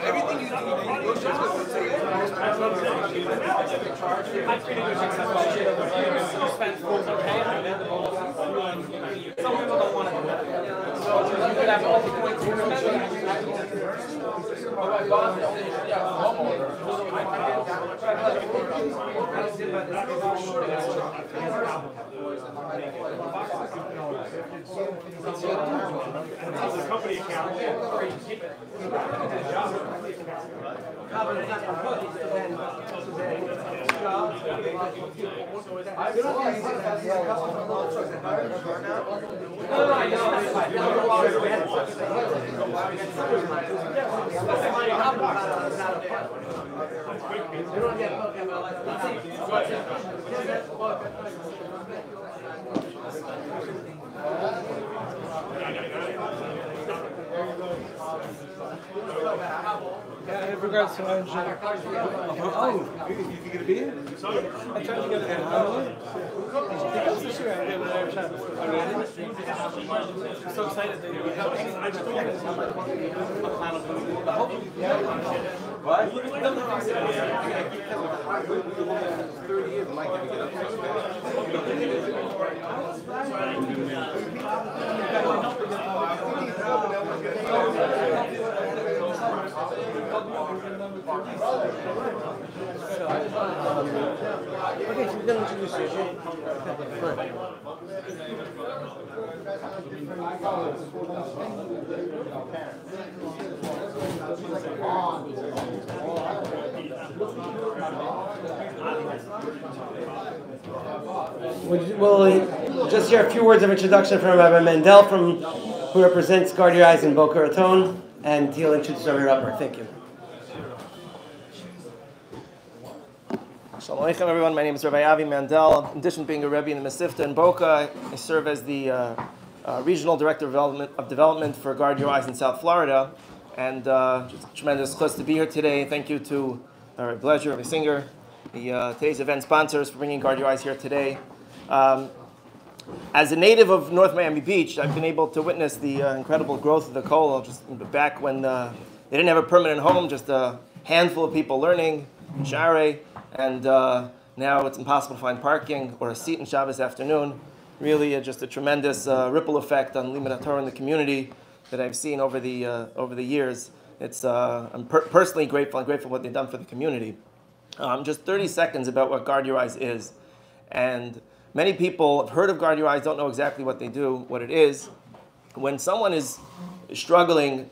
Everything you some people don't want to do it. So you could have all the points you company account. In regards to Angela. Oh, you get a beer? I tried to get it. I'm so excited that you have what? 30 years, Mike, if you Okay, so we're going to introduce you. We'll just hear a few words of introduction from Rabbi Mendel, who represents Guard Your Eyes in Boca Raton, and he'll introduce Rabbi Rotberg. Thank you. Shalom Aleichem, everyone. My name is Rabbi Avi Mandel. In addition to being a Rebbe in the Mesivta in Boca, I serve as the Regional Director of Development for Guard Your Eyes in South Florida. And just a tremendous pleasure to be here today. Thank you to Rabbi Bleasure, Rabbi Singer, today's event sponsors, for bringing Guard Your Eyes here today. As a native of North Miami Beach, I've been able to witness the incredible growth of the kollel. Just back when they didn't have a permanent home, just a handful of people learning, Share. And now it's impossible to find parking or a seat in Shabbos afternoon. Really, just a tremendous ripple effect on Limud HaTorah in the community that I've seen over the years. I'm personally grateful. I'm grateful for what they've done for the community. Just 30 seconds about what Guard Your Eyes is. And many people have heard of Guard Your Eyes, don't know exactly what they do, what it is. When someone is struggling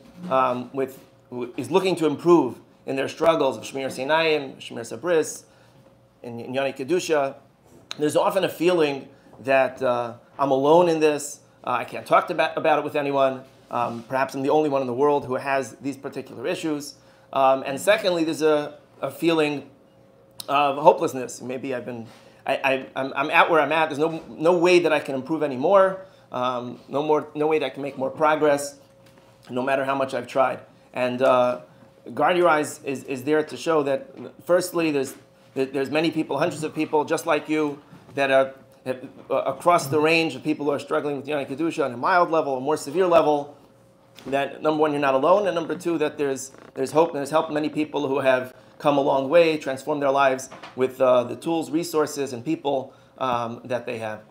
is looking to improve in their struggles of Shemirat Einayim, Shemirat Sabris, in Yoni Kedusha, there's often a feeling that I'm alone in this. I can't talk about it with anyone. Perhaps I'm the only one in the world who has these particular issues. And secondly, there's a feeling of hopelessness. Maybe I'm at where I'm at. There's no way that I can improve anymore. No way that I can make more progress, no matter how much I've tried. And Guard Your Eyes is there to show that, firstly, there's many people, hundreds of people just like you, that are across the range of people who are struggling with Yoni Kedusha on a mild level, a more severe level. That, number one, you're not alone, and number two, that there's hope, and there's helped many people who have come a long way, transformed their lives with the tools, resources, and people that they have.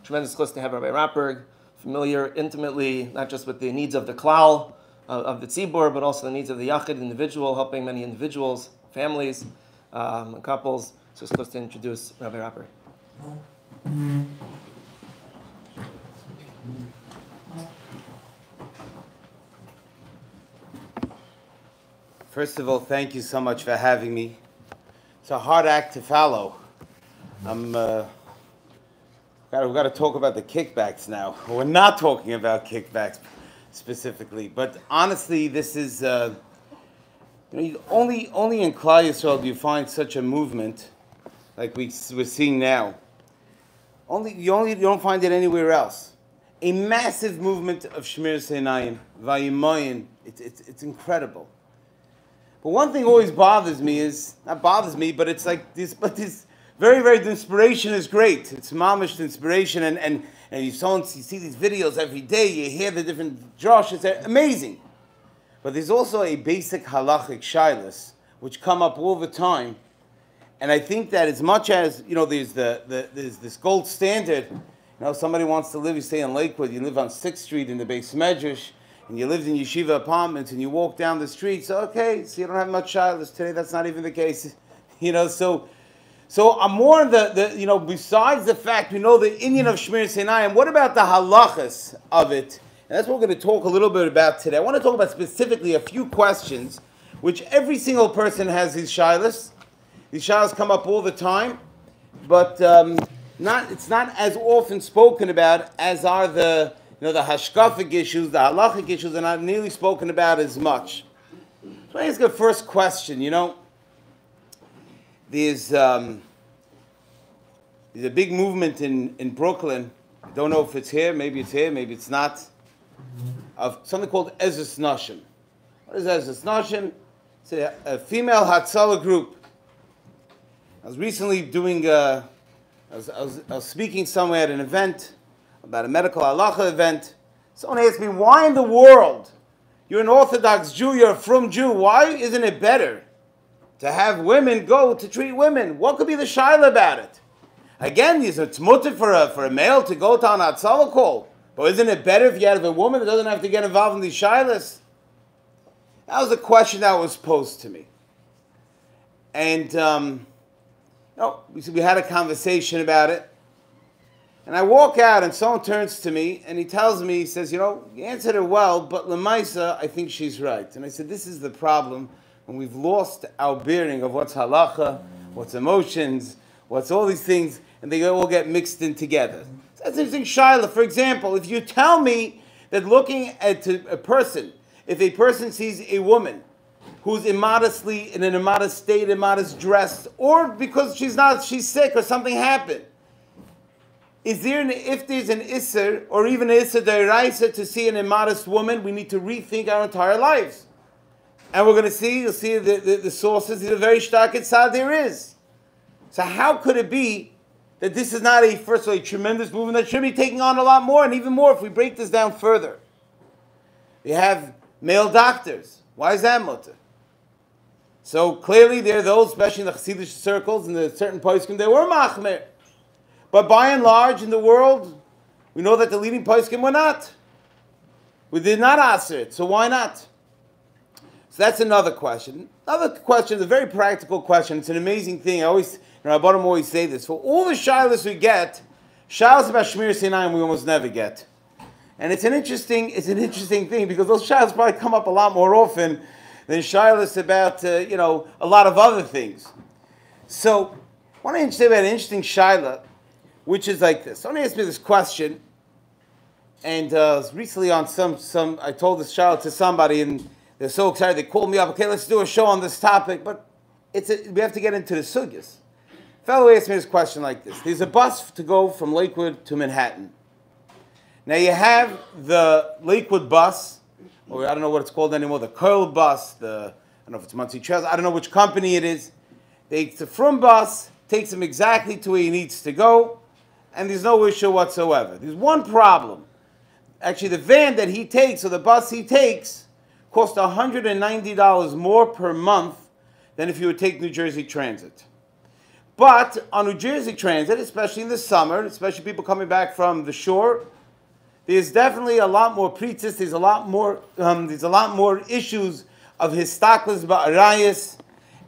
Tremendous close to have Rabbi Rotberg, familiar intimately, not just with the needs of the klal, of the tzibur, but also the needs of the yachid individual, helping many individuals, families, couples. So it's close to introduce Rabbi Rotberg. First of all, thank you so much for having me. It's a hard act to follow. We've got to talk about the kickbacks now. We're not talking about kickbacks specifically, but honestly, this is only in Klal Yisrael do you find such a movement like we're seeing now. You don't find it anywhere else. A massive movement of Shemirat Einayim, Vayimayim. It's incredible. But one thing always bothers me is, not bothers me, but it's like this, but this very, very, the inspiration is great. It's mamish inspiration, and you see these videos every day, you hear the different droshes, they're amazing. But there's also a basic halachic shilas, which come up all the time. And I think that as much as, there's there's this gold standard, somebody wants to live, you stay in Lakewood, you live on 6th Street in the Beis Medrash, and you lived in yeshiva apartments, and you walk down the street, so okay, so you don't have much shilas today, that's not even the case. So I'm more besides the fact we know the Indian of Shemirat Einayim, what about the halachas of it? And that's what we're going to talk a little bit about today. I want to talk about specifically a few questions, which every single person has these shilas. These shilas come up all the time, but it's not as often spoken about as are the hashkafic issues, the halachic issues are not nearly spoken about as much. So I ask the first question. There's a big movement in Brooklyn. I don't know if it's here, maybe it's not. Of something called Ezras Nashim. What is Ezras Nashim? It's a female Hatzalah group. I was recently doing, I was speaking somewhere at an event, about a medical halacha event. Someone asked me, why in the world, you're an Orthodox Jew, you're a frum Jew, why isn't it better to have women go to treat women? What could be the shaila about it? Again, it's mutter for a male to go to an Hatzalah call. But isn't it better if you have a woman that doesn't have to get involved in these shilas? That was a question that was posed to me. And, we had a conversation about it. And I walk out and someone turns to me and he tells me, he says, you answered her well, but Lemaisa, I think she's right. And I said, this is the problem when we've lost our bearing of what's halacha, what's emotions, what's all these things, and they all get mixed in together. That's interesting, Shaila. For example, if you tell me that looking at a person, if a person sees a woman who's immodestly in an immodest state, immodest dressed, or because she's sick or something happened, if there's an Isser, or even an Isser D'Oraisa to see an immodest woman, we need to rethink our entire lives. And we're going to you'll see the sources, the very stark tzad there is. So how could it be that this is not first of all, a tremendous movement that should be taking on a lot more, and even more if we break this down further? We have male doctors. Why is that mutter? So clearly there are those, especially in the Hasidic circles, in the certain poskim, they were machmer. But by and large in the world, we know that the leading poskim were not. We did not answer it, so why not? So that's another question. Another question is a very practical question. It's an amazing thing. Rabbi always say this. For all the shilas we get, shilas about Shemirat Einayim we almost never get. And it's an interesting thing because those shilas probably come up a lot more often than shilas about a lot of other things. So I want to say about an interesting shilah, which is like this. Someone asked me this question, and recently on some I told this shilah to somebody, and they're so excited they called me up. Okay, let's do a show on this topic, but we have to get into the sugyas. Fellow asked me this question like this. There's a bus to go from Lakewood to Manhattan. Now you have the Lakewood bus, or I don't know what it's called anymore, the Curl bus, I don't know if it's Muncie Trails, I don't know which company it is. It's a from bus, takes him exactly to where he needs to go, and there's no issue whatsoever. There's one problem. Actually, the van that he takes, or the bus he takes, costs $190 more per month than if you would take New Jersey Transit. But on New Jersey Transit, especially in the summer, especially people coming back from the shore, there's definitely a lot more preachers. There's a lot more issues of histaklis ba'arayis,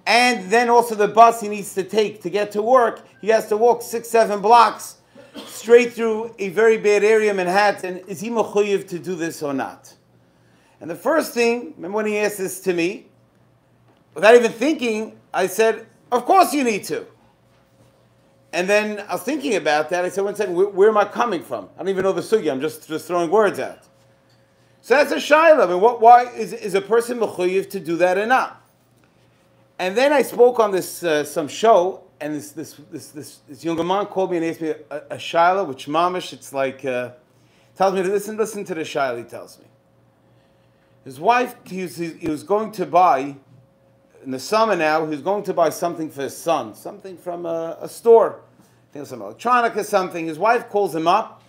and then also the bus he needs to take to get to work. He has to walk 6-7 blocks straight through a very bad area in Manhattan. Is he mechuyev to do this or not? And the first thing, remember when he asked this to me, without even thinking, I said, "Of course you need to." And then I was thinking about that. I said, one second, where am I coming from? I don't even know the sugya. I'm just throwing words out. So that's a shayla. I mean, why is a person mechuyev to do that or not? And then I spoke on this some show, and this younger man called me and asked me a shayla, which mamish, it's like, tells me to listen to the shayla, he tells me. His wife, he was going to buy in the summer now, he was going to buy something for his son, something from a store. I think some electronic or something. His wife calls him up.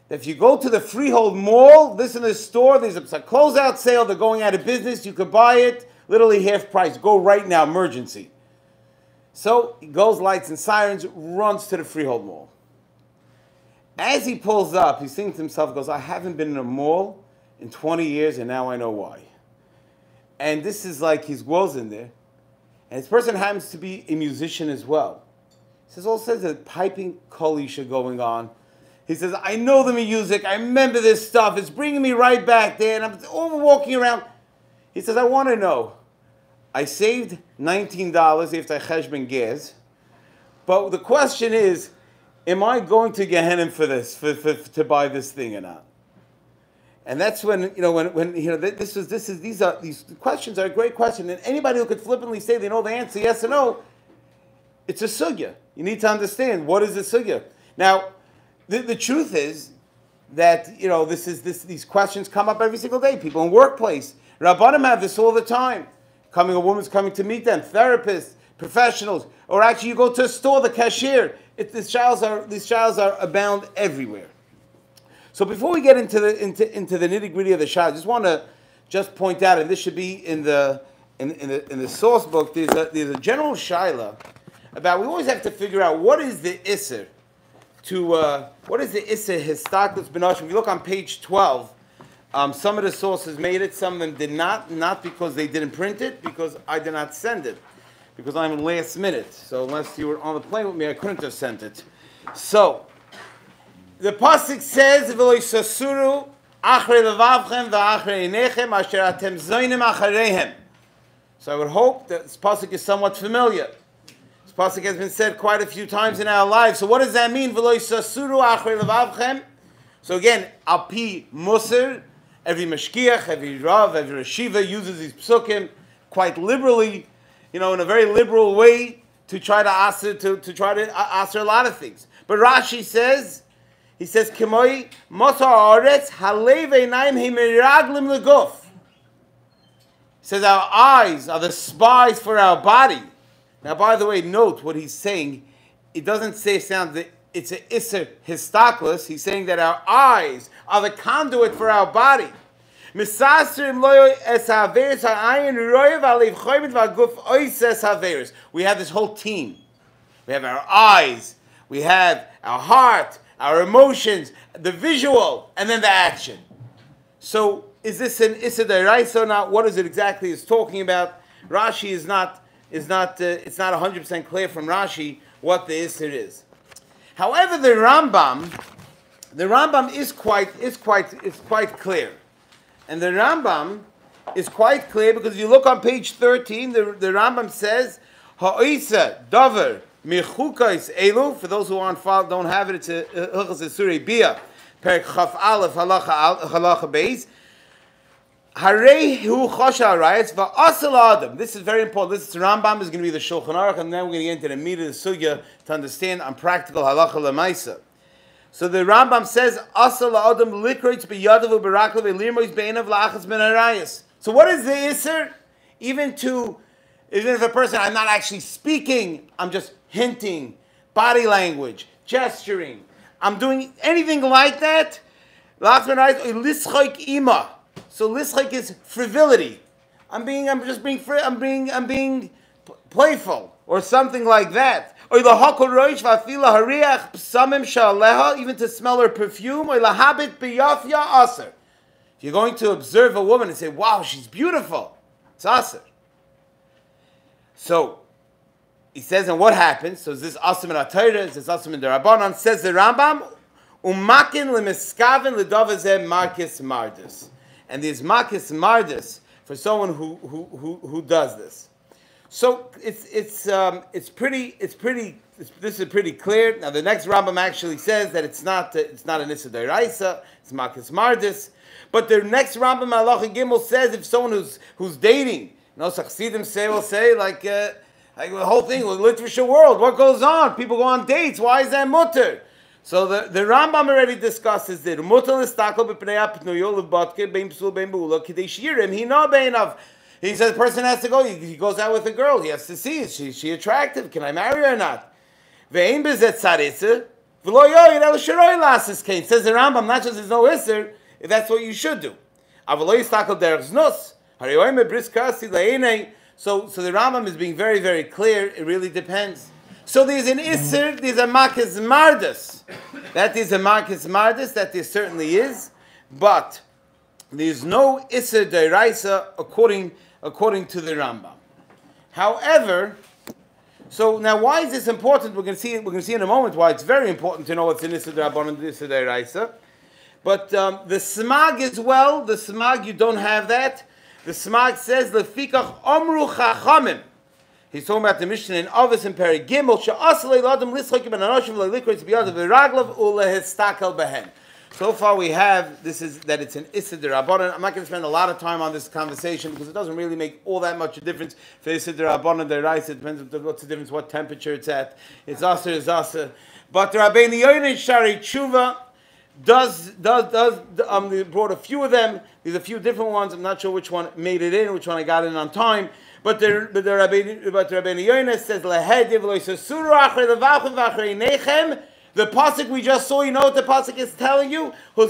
If you go to the Freehold Mall, this in the store, there's a closeout sale, they're going out of business, you could buy it, literally half price. Go right now, emergency. So he goes, lights and sirens, runs to the Freehold Mall. As he pulls up, he's thinking to himself, goes, I haven't been in a mall in 20 years and now I know why. And this is like his goes in there. And this person happens to be a musician as well. He says, all says that piping kolisha going on. He says, I know the music, I remember this stuff, it's bringing me right back there, and I'm over walking around. He says, I want to know. I saved $19 after cheshbon gas, but the question is, am I going to Gehenna for this, to buy this thing or not? And that's when, these questions are a great question, and anybody who could flippantly say they know the answer, yes or no, it's a sugya. You need to understand, what is the sugya? Now, the truth is that, these questions come up every single day. People in workplace. Rabbanim have this all the time. A woman's coming to meet them, therapists, professionals, or actually you go to a store, the cashier. These trials are abound everywhere. So before we get into the nitty-gritty of the shayla, I just want to point out, and this should be in the source book, there's a general shayla about, we always have to figure out what is the isser what is the isser histaklis b'noshim. If you look on page 12, some of the sources made it, some of them did not because they didn't print it, because I did not send it, because I'm last minute. So unless you were on the plane with me, I couldn't have sent it. So, the pasuk says, "V'lo yisasuru achrei levavchem v'achrei einechem asher atem zoynim achareihem." So I would hope that this pasuk is somewhat familiar. This pasuk has been said quite a few times in our lives. So what does that mean? V'lo yisasuru achrei levavchem. So again, al pi musar, every mashkiach, every rav, every yeshiva uses these psukim quite liberally, in a very liberal way to try to answer a lot of things. But Rashi says, he says, "K'moi motar haaretz halev einayim himeraglim leguf." He says our eyes are the spies for our body. Now, by the way, note what he's saying. It doesn't say it's an isser histaklis. He's saying that our eyes are the conduit for our body. We have this whole team. We have our eyes, we have our heart, our emotions, the visual, and then the action. So, is this an Issa D'Oraisa or not? What is it exactly it's talking about? Rashi it's not 100% clear from Rashi what the Issa is. However, the Rambam is quite clear. And the Rambam is quite clear because if you look on page 13, the Rambam says, Ha'isa davar michukais elu. For those who don't have it, it's a Hilchos Surei Bia, Perek Chaf Aleph Halacha Beis. Harei hu chosha rayas va'asal adam. This is very important. This Rambam is going to be the Shulchan Aruch, and then we're going to get into the meat of the sugya to understand on practical halacha lemaisa. So the Rambam says, "Asal adam likroitz biyadav u'baraklav elirmois beinav la'achas ben harayas." So what is the iser? Even if a person, I'm not actually speaking, I'm just hinting, body language, gesturing, I'm doing anything like that. La'achas ben harayas lischok ima. So lischok is frivolity. I'm being playful or something like that. Even to smell her perfume. If you're going to observe a woman and say, wow, she's beautiful, it's aser. So, he says, and what happens? So is this aser in Atayra? Is this aser in the Rabbanon? Says the Rambam, umakin lemiskaven ledavazeh markis mardis. And there's markis mardis for someone who does this. So this is pretty clear. Now the next Rambam actually says that it's not an Issa D'Oraisa, it's Makis Mardis. But the next Rambam Halacha Gimel says if someone who's dating, Chassidim will say like the whole thing with Litvish world, what goes on? People go on dates. Why is that mutter? So the Rambam already discusses that. He says the person has to go. He goes out with a girl. He has to see, is she attractive? Can I marry her or not? Ve'ein bezet tzaditze, v'lo yoyed el shiroi lasis kain. Says the Rambam, not just there's no isser, that's what you should do. Avlo yistakel derech znus, hariyoy me bris kasi le'enei. So the Rambam is being very, very clear. It really depends. So there's an isser, there's a makis mardus. That is a makis mardus, that there certainly is. But there's no isser deraisa according to the Rambam. However, so now why is this important? We're going to see in a moment why it's very important to know what's an isser derabbanan and isser deraisa. But the smag as well, the smag, you don't have that. The smag says, Lefikach omru chachamim. He's talking about the Mishnah in Avos and Peri Gimel, she'asalei ladam lischakim and anoshim le'likritz biyadav v'raglav u'lehestakel behen. So far we have, this is that it's an Issa D'Rabbanan. I'm not going to spend a lot of time on this conversation because it doesn't really make all that much a difference. For Issa D'Rabbanan, D'Raisa, it depends on what's the difference, what temperature it's at. It's Asa, it's Asa. But the Rabbeinu Yoyin Shari Tshuva they brought a few of them. There's a few different ones. I'm not sure which one made it in, which one I got in on time. But the Rabbeinu Yoyin says, Lahediv lo'isasuru achrei levachim v'achrei nechem. The pasuk we just saw, you know what the pasuk is telling you? You're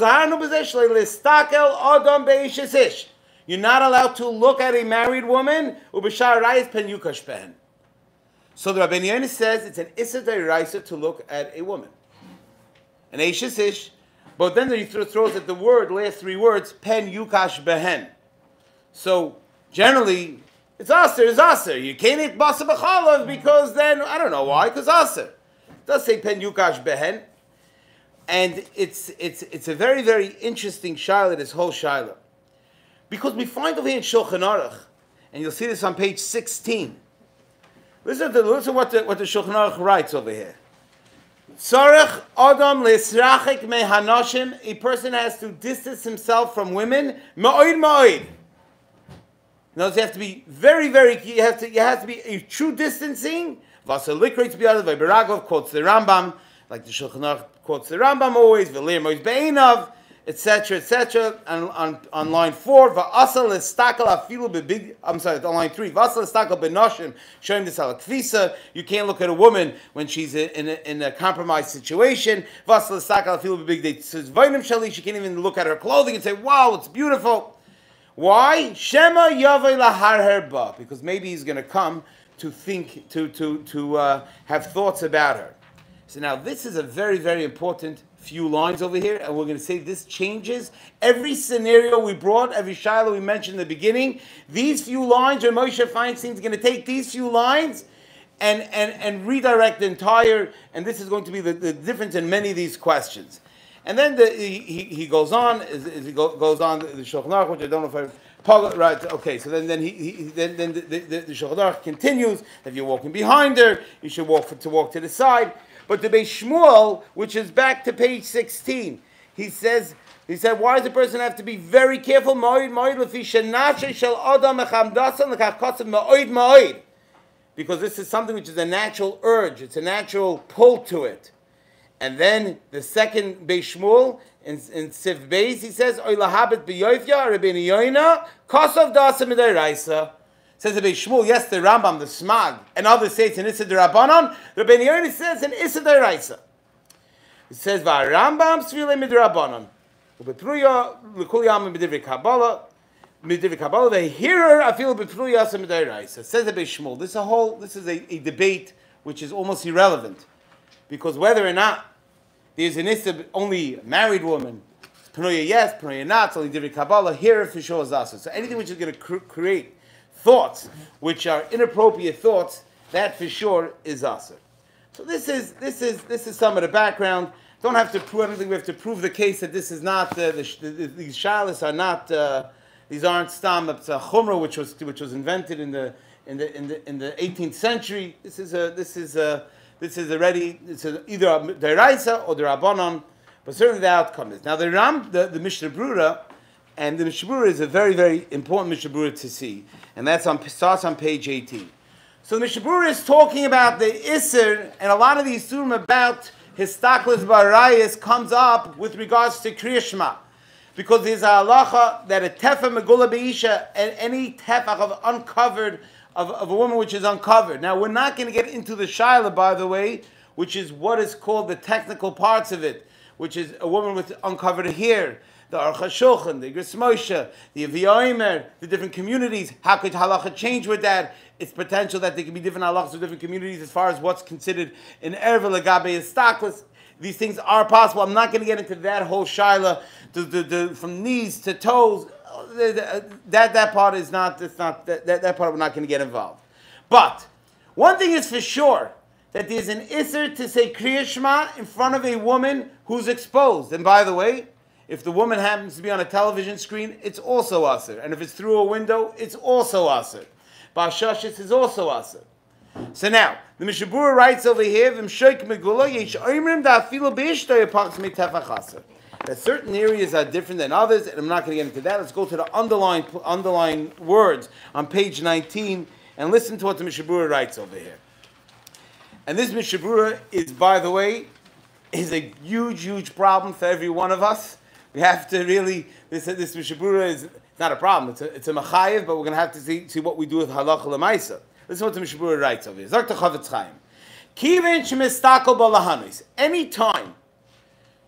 not allowed to look at a married woman. So the Rabbeinu Yonis says it's an issa d'oraisa to look at a woman. An eishes ish. But then he throws at the last three words, pen yukash behen. So generally, it's aser. You can't eat basa b'chalav because then, I don't know why, because aser. It does say pen yukash behen, and it's a very, very interesting shaila, this whole shaila, because we find over here in Shulchan Aruch, and you'll see this on page 16. Listen what the Shulchan Aruch writes over here. Tzarech adam le'srachik mehanashim. A person has to distance himself from women. Ma'oid. Now you have to be very, very. You have to be a true distancing. Vasalikrit biyadav v'beragov quotes the Rambam, like the Shulchan Aruch quotes the Rambam always. V'lir mois be'einav, etc. And on line 4, v'asal estakel afilu bebig. I'm sorry, on line 3, v'asal estakel benoshim showing this alakvisa. You can't look at a woman when she's in a compromised situation. V'asal estakel afilu bebig. Says v'ayim shali. She can't even look at her clothing and say, "Wow, it's beautiful." Why? Shema yavei lahar herba, because maybe he's going to come to think, to have thoughts about her. So now this is a very, very important few lines over here, and we're going to say this changes every scenario we brought, every shiloh we mentioned in the beginning. These few lines, or Moshe Feinstein is going to take these few lines and redirect the entire, and this is going to be the difference in many of these questions. And then he goes on, the Shulchan Aruch, which I don't know if right, okay, so then the Shulchan Aruch continues that if you're walking behind her, you should walk to the side. But the Beis Shmuel, which is back to page 16, he said, why does the person have to be very careful? Because this is something which is a natural urge, it's a natural pull to it. And then the second Beis Shmuel in Siv Beis, he says, "Oy lahabet b'yoyfya Rabbeinu Yoina kosov dasa midayraisa." Says the Beis Shmuel, yes, the Rambam, the Smag, and others say it's an Issa D'Rabbanan. Rabbeinu Yoina says an Issa D'Raisa. It says v'Rambam svile midrabbanan u'bepruya l'kul midivri kabbalah ve'hirer afilu bepruya asa midayraisa. Says the Beis Shmuel. This is a debate which is almost irrelevant. Because whether or not there's an issa, only married woman, Panoya yes, Panoya not, it's only Divri Kabbalah, here for sure is asa. So anything which is going to create thoughts which are inappropriate thoughts, that for sure is asa. So this is some of the background. Don't have to prove anything. We have to prove the case that this is not these shalas are not these aren't stam. It's a chumrah which was invented in the 18th century. This is either a deraisa or the Rabbanon, but certainly the outcome is. Now the Mishnah Brura, and the Mishnah Brura is a very, very important Mishnah Brura to see, and starts on page 18. So the Mishnah Brura is talking about the Isser, and a lot of the Isurim about Histaklis Barayas comes up with regards to Kriya Shema. because there's a halacha that a tefa megula beisha, and any tefach of uncovered, of a woman which is uncovered. Now, we're not going to get into the shaila, by the way, which is what is called the technical parts of it, which is a woman with uncovered hair, the Aruch HaShulchan, the Igros Moshe, the Aviyomer, the different communities. How could halacha change with that? It's potential that there could be different halachas with different communities as far as what's considered an erva legabe estaklis. These things are possible. I'm not going to get into that whole shaila, from knees to toes. That part is not. That part we're not going to get involved. But one thing is for sure, that there's an isser to say Kriya Shema in front of a woman who's exposed. And by the way, if the woman happens to be on a television screen, it's also asr. And if it's through a window, it's also asr. Bashashis is also asr. So now, the Mishabura writes over here, that certain areas are different than others, and I'm not going to get into that. Let's go to the underlying words on page 19 and listen to what the Mishabura writes over here. And this Mishabura is, by the way, is a huge, huge problem for every one of us. We have to really, this Mishabura is not a problem, it's a machayev, but we're going to have to see what we do with halacha l'maisa. Listen to what the Mishabura writes over here. Zok Chavetz Chaim. Kivin shemistakel balahanis. Anytime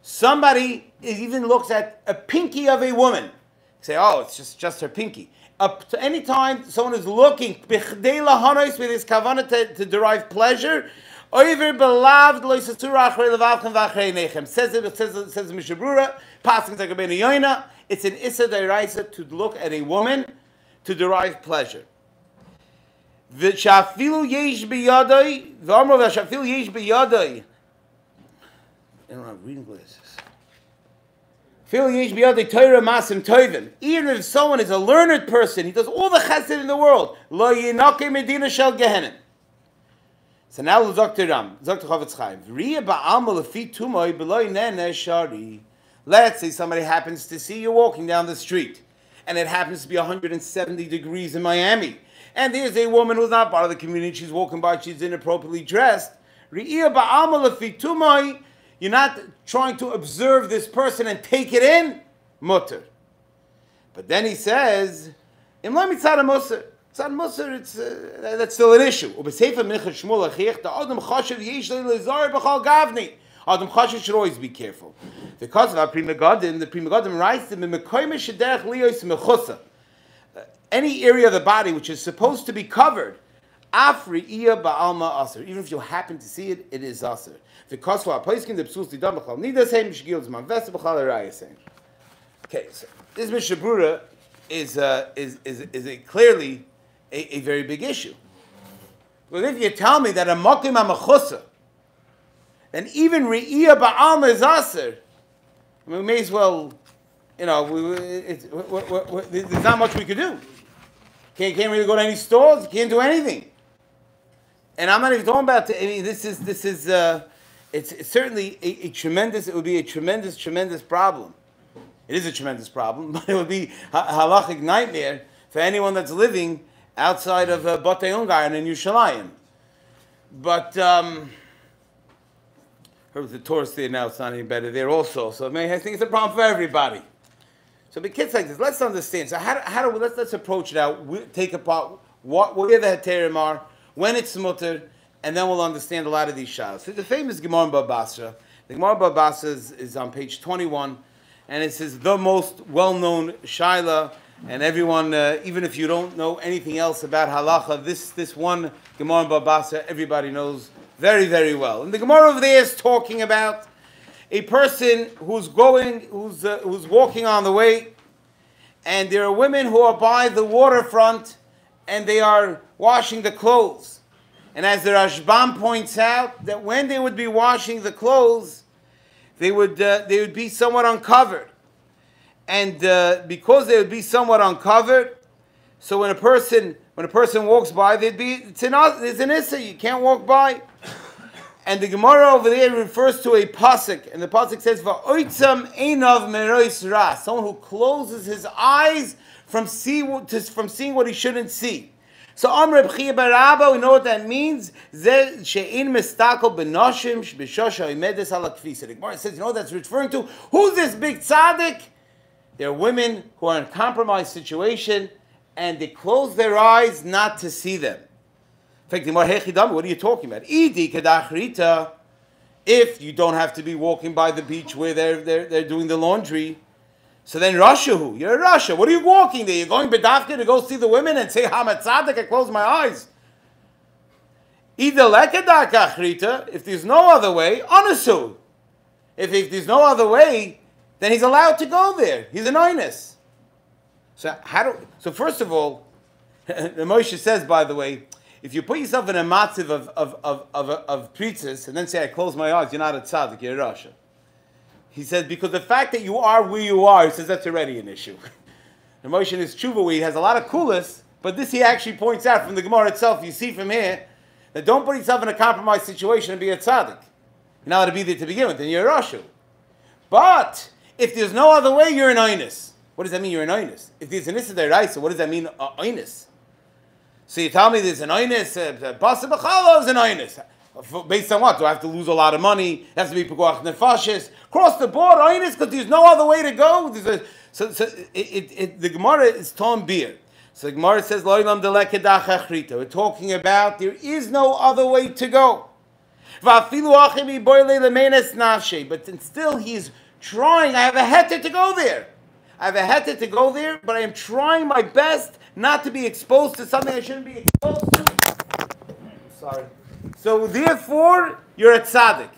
somebody even looks at a pinky of a woman, say, oh, it's just her pinky. Up to any time someone is looking bichdei lahanis with his kavanah to derive pleasure, over belaved loisasura achrei levavchem v'achrei nechem. Says the Mishabura, passing like a ben yoina. It's an issa deraisa to look at a woman to derive pleasure. V'shafilu yesh biyadai, v'amro v'shafilu yesh biyadai. I don't have reading glasses. Filu yesh biyadai Torah masim toivim. Even if someone is a learned person, he does all the chesed in the world. Lo yinake medina shel gehenim. So now Dr. Chavetz Chaim. V'riya ba'alma lefi tumoi b'loi nene shari. Let's say somebody happens to see you walking down the street, and it happens to be 170 degrees in Miami, and there's a woman who's not part of the community, she's walking by, she's inappropriately dressed. You're not trying to observe this person and take it in, mutter. But then he says, that's still an issue. Adam Chashiv should always be careful. Because of our Pri Megadim writes that any area of the body which is supposed to be covered, even if you happen to see it, it is aser. Okay, so this Mishabura is clearly a very big issue. But if you tell me that a makim amachusa, and even Re'iyah Ba'alma is Aser, we may as well, there's not much we could do. Can't really go to any stores, can't do anything. And I'm not even talking about, it's certainly it would be a tremendous problem. It is a tremendous problem, but it would be a halachic nightmare for anyone that's living outside of Batei Ungar in Yerushalayim. But, with the tourists there now, it's not any better there also. So I think it's a problem for everybody. So the kids like this. Let's understand. So how do we let's approach it out? Take apart where the heterim are, when it's mutter, and then we'll understand a lot of these shalos. So the famous Gemara in Baba Basra. The Gemara in Baba Basra is on page 21, and it says the most well-known shaila, and everyone, even if you don't know anything else about halacha, this one Gemara in Baba Basra, everybody knows very, very well. And the Gemara over there is talking about a person who's walking on the way, and there are women who are by the waterfront, and they are washing the clothes. And as the Rashbam points out, that when they would be washing the clothes, they would be somewhat uncovered. And because they would be somewhat uncovered, so when a person walks by, there's an issa, you can't walk by. And the Gemara over there refers to a pasuk, and the pasuk says, "Va'oitzam einav merois ra," someone who closes his eyes from seeing what he shouldn't see. So Reb Chia bar Rabba, we know what that means. The Gemara says, that's referring to who's this big tzaddik There are women who are in a compromised situation and they close their eyes not to see them. In fact, what are you talking about? If you don't have to be walking by the beach where they're doing the laundry, so then Rashahu, you're a Rasha. What are you walking there? You're going bedavka to go see the women and say, Hamatzadik, I close my eyes. If there's no other way, Anasu. If there's no other way, then he's allowed to go there. He's an Einus. So first of all, Moshe says, by the way, if you put yourself in a matziv of pritzes and then say, I close my eyes, you're not a tzaddik, you're a rasha. He says, because the fact that you are where you are, he says that's already an issue. And Moshe in his tshuva, where he has a lot of coolest, but this he actually points out from the Gemara itself, you see from here, that don't put yourself in a compromised situation and be a tzaddik. You're not allowed to be there to begin with, then you're a rasha. But if there's no other way, you're an einus. What does that mean, you're an einus? If there's an issa deraisa, what does that mean, einus? So you tell me there's an einus, basa b'chala is an einus. Based on what? Do I have to lose a lot of money? It has to be pekuach nefashis. Cross the board, einus, because there's no other way to go. The Gemara is tom beer. So the Gemara says, Lo'ilam delekedach achrita. We're talking about there is no other way to go. But still he's trying. I have a heter to go there. But I am trying my best not to be exposed to something I shouldn't be exposed to. Sorry. So therefore, you're a tzaddik.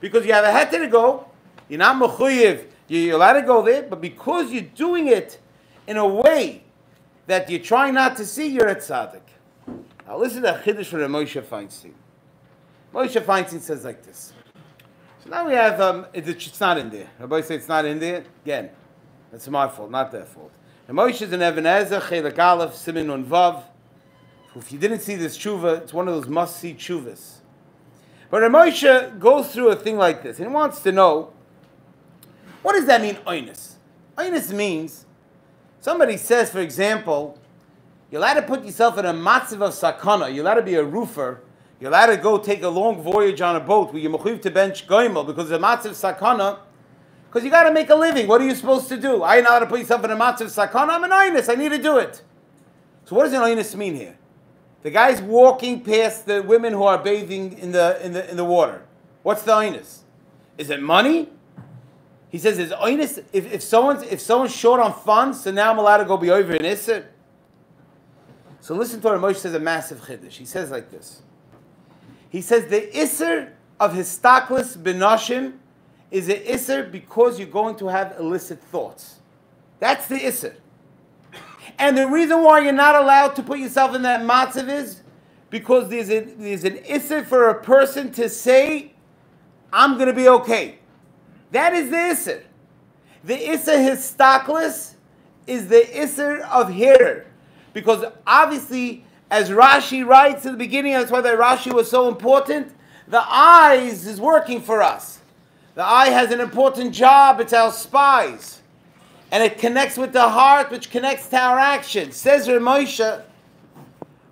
Because you have a heter to go, you're not mechuyev, you're allowed to go there, but because you're doing it in a way that you're trying not to see, you're a tzaddik. Now listen to a chiddush from Moshe Feinstein. Moshe Feinstein says like this. So now we have, it's not in there. Rabbi says it's not in there. Again, that's my fault, not their fault. And Moshe is in Even Ezer, Chelek Aleph, Simin Nun Vav. If you didn't see this tshuva, it's one of those must-see tshuvas. But Moshe goes through a thing like this, and he wants to know, what does that mean, Einus? Einus means, somebody says, for example, you're allowed to put yourself in a matziv of sakana, you're allowed to be a roofer, you're allowed to go take a long voyage on a boat where you're mechuyev to bench goimel because of a matziv sakana, because you got to make a living. What are you supposed to do? I'm not allowed to put yourself in a matziv sakana, I'm an Einus, I need to do it. So what does an Einus mean here? The guy's walking past the women who are bathing in the water. What's the Einus? Is it money? He says, "Is Einus if someone's short on funds, so now I'm allowed to go be over in Isser?" So listen to what Moshe says, a massive chiddush. He says like this. He says the Isser of histaklis b'nashim is an Isser because you're going to have illicit thoughts. That's the Isser. And the reason why you're not allowed to put yourself in that matzav is because there's an Isser for a person to say, I'm going to be okay. That is the Isser. The Isser histaklis is the Isser of hirer. Because obviously, as Rashi writes in the beginning, that's why that Rashi was so important, the eyes is working for us. The eye has an important job, it's our spies. And it connects with the heart, which connects to our actions. Says Moshe,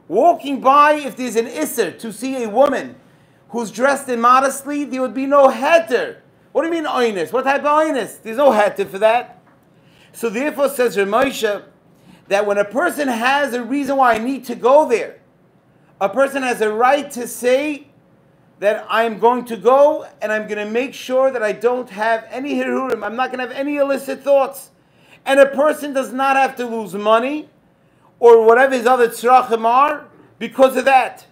walking by, if there's an Isser to see a woman who's dressed immodestly, there would be no heter. What do you mean Einus? What type of Einus? There's no heter for that. So therefore, says Moshe, that when a person has a reason why I need to go there, a person has a right to say that I'm going to go and I'm going to make sure that I don't have any hirurim, I'm not going to have any illicit thoughts. And a person does not have to lose money or whatever his other tzrachim are because of that.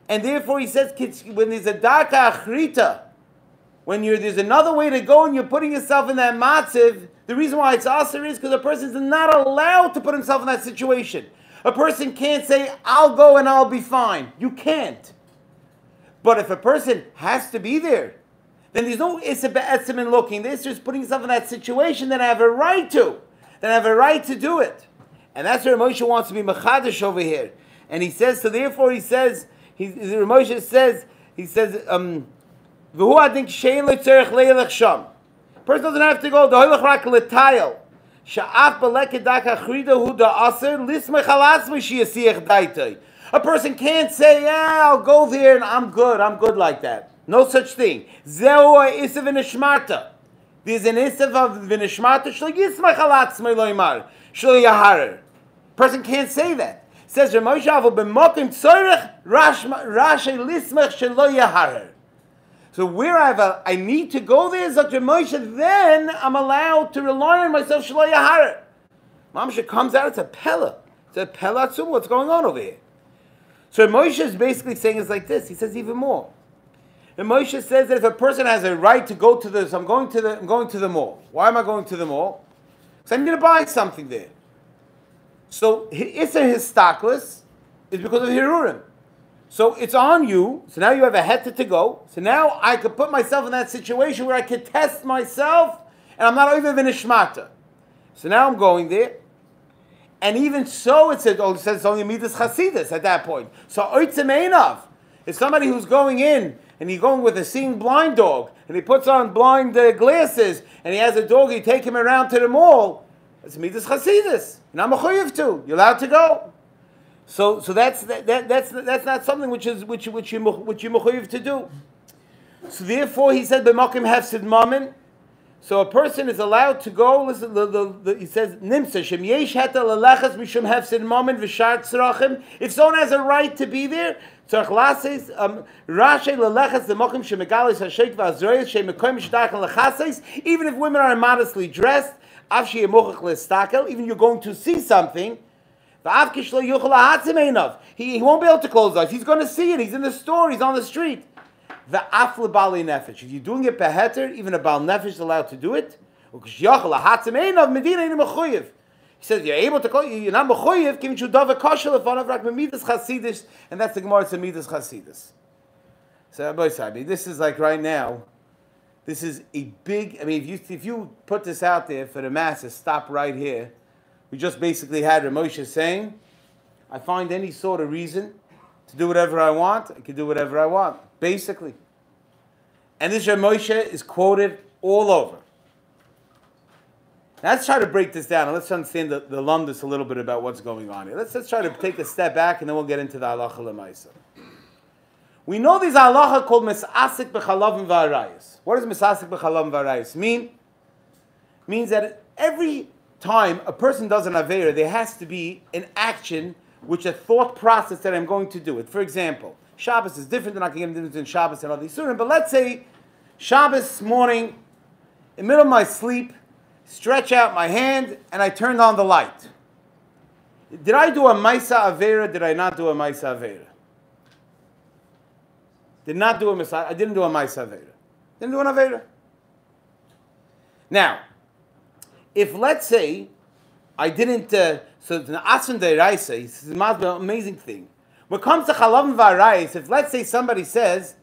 And therefore he says, when there's a darka achrita, when there's another way to go and you're putting yourself in that matziv, the reason why it's aser is because a person is not allowed to put himself in that situation. A person can't say, I'll go and I'll be fine. You can't. But if a person has to be there, then there's no issa be'etzim in looking. The issa is putting yourself in that situation that I have a right to. That I have a right to do it. And that's where Moshe wants to be mechadish over here. And he says, so therefore he says, Moshe says, V'hu adink shein le'tzerech le'elech sham. Person doesn't have to go. D'hoilach rak l'tayel. Sha'af b'leket dak achrida hu da'aser lismech alasmi shi'yasiach daitay. A person can't say, yeah, I'll go there and I'm good like that. No such thing. Zehu ha'isiv v'nishmarta. There's an isaf of v'nishmata shlo yismach alatzmei lo yimar shlo yaharer. Person can't say that. It says Moshe avol b'mokim tzorech rashe lismach shelo yaharer. So where I need to go there, Zok Moshe, then I'm allowed to rely on myself shelo yaharer. Moshe comes out, it's a pella. It's a pella atzum. What's going on over here? So Moshe is basically saying it's like this. He says even more. And Moshe says that if a person has a right to go to this, I'm going to the mall. Why am I going to the mall? Because I'm going to buy something there. So Issa Histaklis is because of Hirurim. So it's on you. So now you have a heter to go. So now I could put myself in that situation where I could test myself, and I'm not even nishmata. So now I'm going there. And even so, it says it's only midas chasidus at that point. So oitzem einav is somebody who's going in and he's going with a seeing blind dog and he puts on blind glasses and he has a dog. You take him around to the mall. It's midas chasidus. And I'm a choyev too. You're allowed to go. So that's not something which you mechuyev to do. So therefore, he said b'makim hefsid mamin. So a person is allowed to go. Listen, he says, "Nimsa shem yesh heta lelechas mishum hefsid mamin v'shar tzrachim." If someone has a right to be there, tzarach lases rashe lelechas l'mokim shemegalis hashek v'azroyes shemekoyim shtachel lechases. Even if women are immodestly dressed, avshi yemochach lestakel. Even you're going to see something, v'avkish lo yuchal hatzim einav. He won't be able to close eyes. He's going to see it. He's in the store. He's on the street. The afle bali nefesh. If you're doing it beheter, even a bal nefesh is allowed to do it. He says you're able to call. You're not mechuyev. Giving you dava kosher lefanav rak midas chasidus, and that's the gemara. It's a midas chasidus. So boy, this is like right now. This is a big. I mean, if you put this out there for the masses, stop right here. We just basically had Moshe saying, "I find any sort of reason to do whatever I want. I can do whatever I want." Basically. And this Moshe is quoted all over. Now let's try to break this down and let's understand the lumdus a little bit about what's going on here. Let's try to take a step back and then we'll get into the halacha l'maisa. We know these halacha called misasik b'chalavim v'arayis. What does misasik b'chalavim v'arayis mean? Means that every time a person does an aveira, there has to be an action, which a thought process that I'm going to do it. For example, Shabbos is different than I can get into between Shabbos and other Yisurim. But let's say Shabbos morning, in the middle of my sleep, stretch out my hand and I turned on the light. Did I do a Maisa Avera? Did I not do a Maisa Avera? I didn't do a Maisa Avera. Didn't do an Avera. Now, if let's say I didn't, so the Asun Deiraisa, this is an amazing thing. When it comes to Chalav V'Arayis, if let's say somebody says,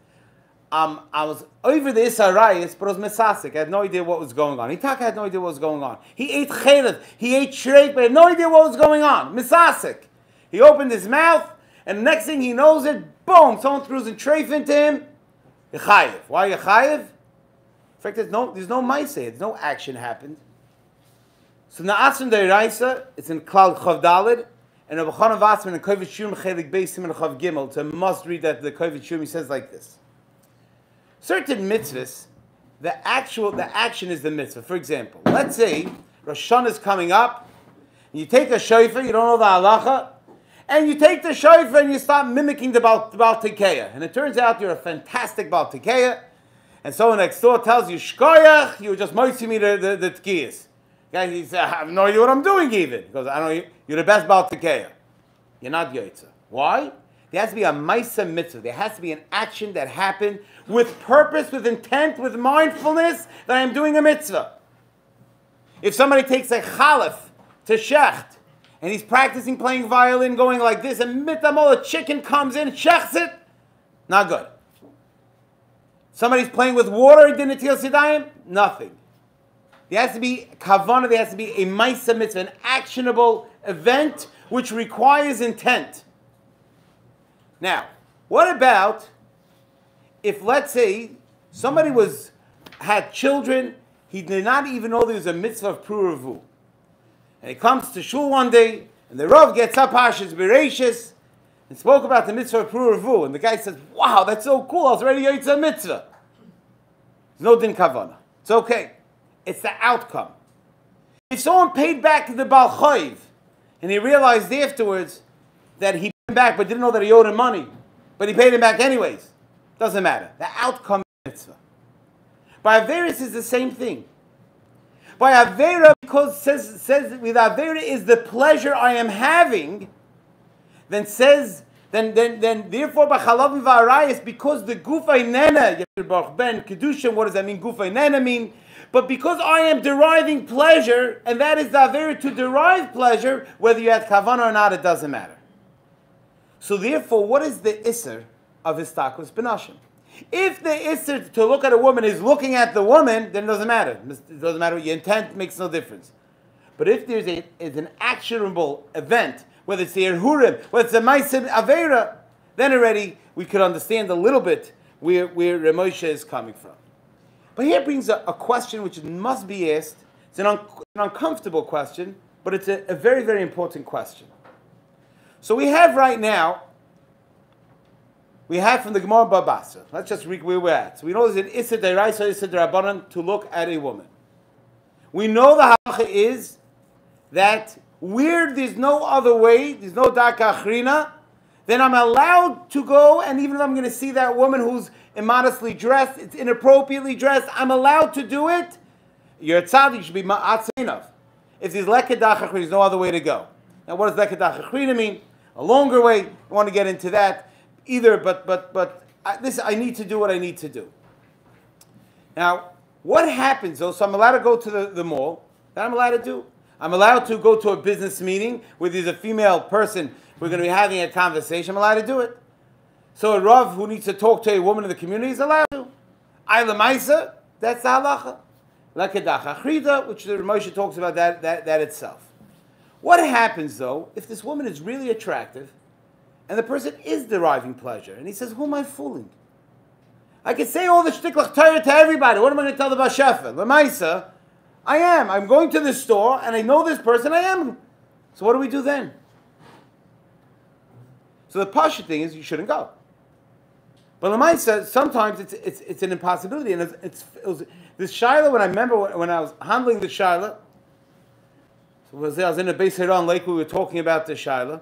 I was over the Isarayis, but it was Mesasik, I had no idea what was going on. Hitaka had no idea what was going on. He ate Chelev, he ate Shrek, but had no idea what was going on. Mesasik. He opened his mouth, and the next thing he knows it, boom, someone throws a treif into him. Yechayev. Why Yechayev? In fact, there's no Maiseh, there's no action happened. So Na'asun Deiraisa, it's in Klal Chav Daled, and Rabbi Chana Vassman and Kovet Shum Chelik Beis Siman Chav Gimel. It's a must read that the Kovet Shum. He says like this: certain mitzvahs, the action is the mitzvah. For example, let's say Rosh Hashanah is coming up, and you take a shofar, you don't know the halacha, and you take the shofar and you start mimicking the Baal Tekeya, and it turns out you're a fantastic Baal Tekeya, and someone next door tells you shkoyach, you just moitzi me the tkiyas. Guy, he says, I have no idea what I'm doing even. He goes, I don't know, you're the best Baal Tekeya. You're not Yoitza. Why? There has to be a Maisa Mitzvah. There has to be an action that happened with purpose, with intent, with mindfulness that I'm doing a mitzvah. If somebody takes a chalif to shecht, and he's practicing playing violin, going like this, and mitamol, a chicken comes in, shechts it, not good. Somebody's playing with water, he didn't teal sidayim, nothing. There has to be kavanah, there has to be a maisa mitzvah, an actionable event which requires intent. Now, what about if, let's say, somebody had children, he did not even know there was a mitzvah of Puravu. And he comes to Shul one day, and the Rav gets up, Hashis Bereshis, and spoke about the mitzvah of Puravu. And the guy says, wow, that's so cool, I was ready to eat a mitzvah. There's no din kavanah. It's okay. It's the outcome. If someone paid back the Baal Choiv, and he realized afterwards that he paid him back but didn't know that he owed him money, but he paid him back anyways, doesn't matter. The outcome is mitzvah. By Averis is the same thing. By Avera, because says with Avera is the pleasure I am having, then therefore by Chalavim V'Arayis, because the Gufay Nena, Ben Kedushin, what does that mean? Gufay Nena mean? But because I am deriving pleasure, and that is the Avera to derive pleasure, whether you had Kavanah or not, it doesn't matter. So therefore, what is the Isser of Histakus Benashim? If the Isser to look at a woman is looking at the woman, then it doesn't matter. It doesn't matter what your intent, makes no difference. But if there's an actionable event, whether it's the Erhurim, whether it's a Ma'aseh Avera, then already we could understand a little bit where Moshe is coming from. But here brings a question which must be asked. It's an uncomfortable question, but it's a very, very important question. So we have right now, we have from the Gemara Babasa. Let's just read where we're at. So we know there's an Issa Deraisa, Issa Derabanan to look at a woman. We know the halacha is that where there's no other way, there's no Daka Achrina, then I'm allowed to go, and even if I'm going to see that woman who's immodestly dressed, it's inappropriately dressed, I'm allowed to do it. You're a tzaddik, you should be ma'atzeh enough. If there's lekedach achrina, there's no other way to go. Now, what does lekedach achrina mean? A longer way. I want to get into that either, but I need to do what I need to do. Now, what happens though? So I'm allowed to go to the mall. That I'm allowed to do. I'm allowed to go to a business meeting where there's a female person. We're going to be having a conversation. I'm allowed to do it. So a Rav who needs to talk to a woman in the community is allowed to. Ayla Maisa, that's the halacha. Lekedach Achrida, which the Moshe talks about that itself. What happens though if this woman is really attractive and the person is deriving pleasure and he says, who am I fooling? I can say all the shtiklach Torah to everybody. What am I going to tell the Bashefa? Lemaisa, I am. I'm going to this store and I know this person. I am. So what do we do then? So the pasha thing is you shouldn't go. But Lemaisa, sometimes it's an impossibility. And it was this Shaila, when I remember when I was handling the Shaila, so I was in a Beis Hiron Lake, we were talking about the Shaila.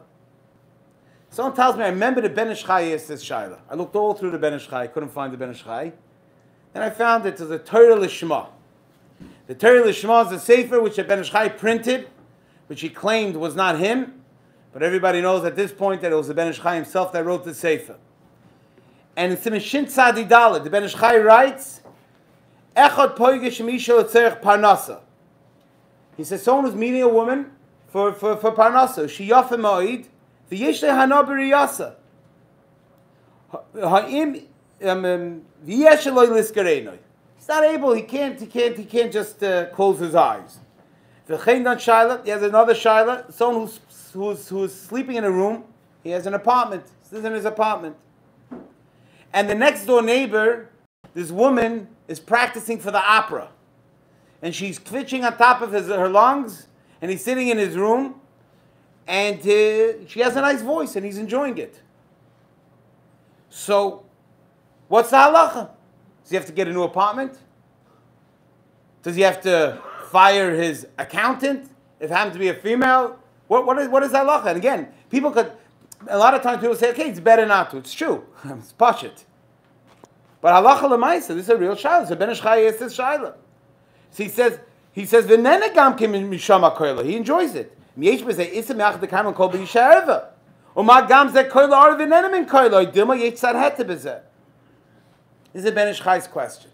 Someone tells me, I remember the Ben Ish Chai is this Shaila. I looked all through the Ben Ish Chai, couldn't find the Ben Ish Chai. And I found it was a Torah Lishma. The Torah Lishma is a sefer which the Ben Ish Chai printed, which he claimed was not him. But everybody knows at this point that it was the Ben Ish Chai himself that wrote the sefer. And in Siman Shin Tzadi Dalet, the Ben Ish Chai writes, Echad poigesh misha letzerech parnasa. He says, someone who's meeting a woman for parnasa, she yafa ma'id, v'yesh lehana b'riyasa. Ha'im v'yesh eloi liskareinoi. He's not able, he can't just close his eyes. V'chein dan shaila, he has another shaila, someone who's sleeping in a room, he has an apartment, he lives in his apartment. And the next door neighbor, this woman, is practicing for the opera. And she's twitching on top of her lungs, and he's sitting in his room, and she has a nice voice, and he's enjoying it. So, what's the halacha? Does he have to get a new apartment? Does he have to fire his accountant, if it happens to be a female? What is halacha? And again, a lot of times people say, okay, it's better not to. It's true. It's pashut. But halacha l'maisa, this is a real shaila. So Ben Ish Chai is this shaila. So he says, v'nene gam kim mishama koila. He enjoys it. M'yesh b'zeh isa me'ach dekam and kol b'yisha erva. U'ma gam zeh koila ar v'nene min koila. Dilma yesh tzad hete b'zeh. This is Ben Ish Chai's question.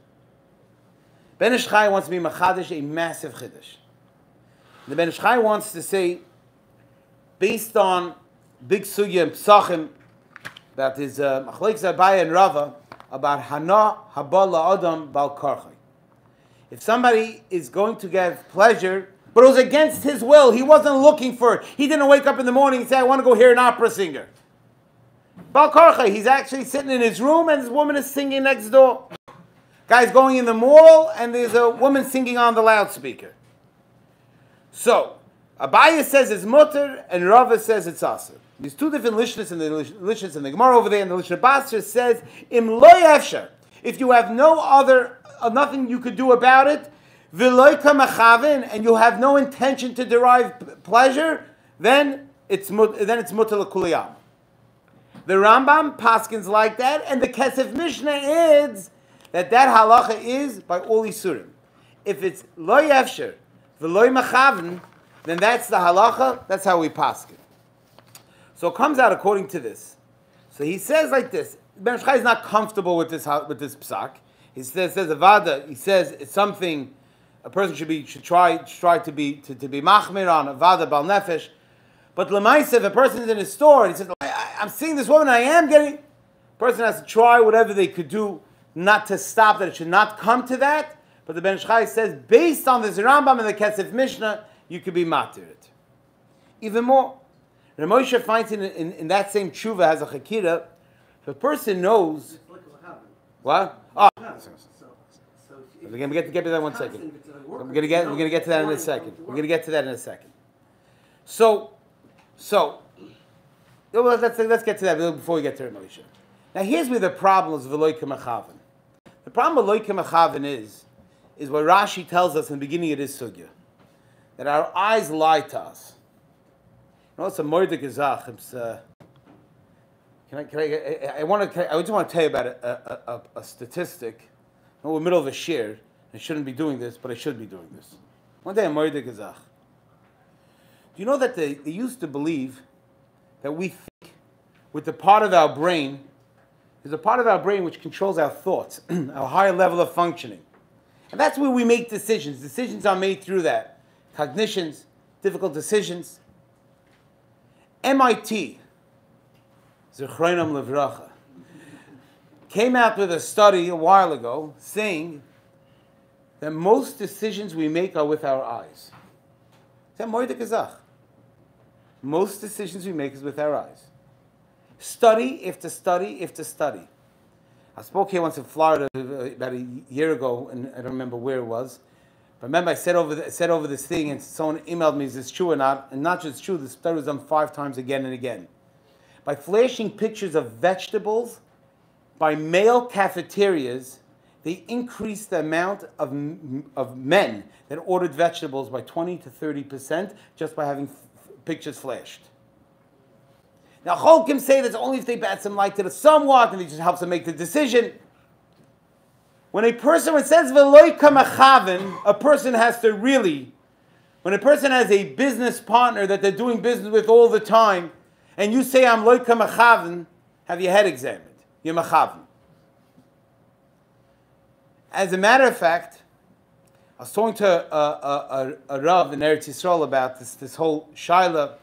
Ben Ish Chai wants to be machadish, a massive chiddush. The Ben Ish Chai wants to say, based on big sugya and psachim, that is machlekes Rabbi and Rava, about hana habala adam bal karchai. If somebody is going to give pleasure, but it was against his will, he wasn't looking for it. He didn't wake up in the morning and say, I want to go hear an opera singer. Bal karchai, he's actually sitting in his room and this woman is singing next door. Guy's going in the mall and there's a woman singing on the loudspeaker. So, Abaya says it's mutter and Rava says it's asur. There's two different lishnas in the Gemara over there, and the Lishna Basra says, Im lo yafshar, if you have no other, nothing you could do about it, v'loy kamachavin, and you have no intention to derive pleasure, then it's mutter l'kuliyam. The Rambam paskins like that, and the Kesef Mishnah adds that halacha is by all isurim. If it's lo yefsher v'lo machavin, then that's the halacha. That's how we paskin. So it comes out according to this. So he says like this. Ben Ish Chai is not comfortable with this psak. He says avada. He says it's something a person should try to be machmir on avada bal nefesh. But lemaisa, if a person is in a store and he says, I'm seeing this woman, I am getting. The person has to try whatever they could do not to stop that. It should not come to that. But the Ben Ish Chai says, based on this Rambam and the Kesef Mishnah, you could be matir it. Even more, Rabbi Moshe finds in that same tshuva has a chakira. If a person knows what? Oh, we're going to get to that one second. We're going to get to that in a second. We're going to get to that in a second. So let's get to that before we get to Rabbi Moshe. Now here's where the problem is v'loy k'machavin. The problem with v'loy k'machavin is what Rashi tells us in the beginning of this sugya, that our eyes lie to us. You know, it's a moide gezach. I just want to tell you about a statistic. We're in the middle of a shir. I shouldn't be doing this, but I should be doing this. One day, a moide gezach. Do you know that they used to believe that we think with the part of our brain, there's a part of our brain which controls our thoughts, our higher level of functioning. And that's where we make decisions. Decisions are made through that. Cognitions, difficult decisions. MIT, Zechronam Levracha, came out with a study a while ago saying that most decisions we make are with our eyes. Most decisions we make is with our eyes. Study after study after study. I spoke here once in Florida about a year ago, and I don't remember where it was. But remember, I said over this thing, and someone emailed me, is this true or not? And not just true, the study was done 5 times again and again. By flashing pictures of vegetables by male cafeterias, they increased the amount of men that ordered vegetables by 20 to 30% just by having pictures flashed. Now, Cholkim say that's only if they bat some light to it somewhat, and it just helps them make the decision. When a person, when it says v'loy kamachavin, a person has to really, when a person has a business partner that they're doing business with all the time, and you say I'm loy kamachavin, have your head examined. You're machavin. As a matter of fact, I was talking to a Rav in Eretz Yisrael about this whole shaila.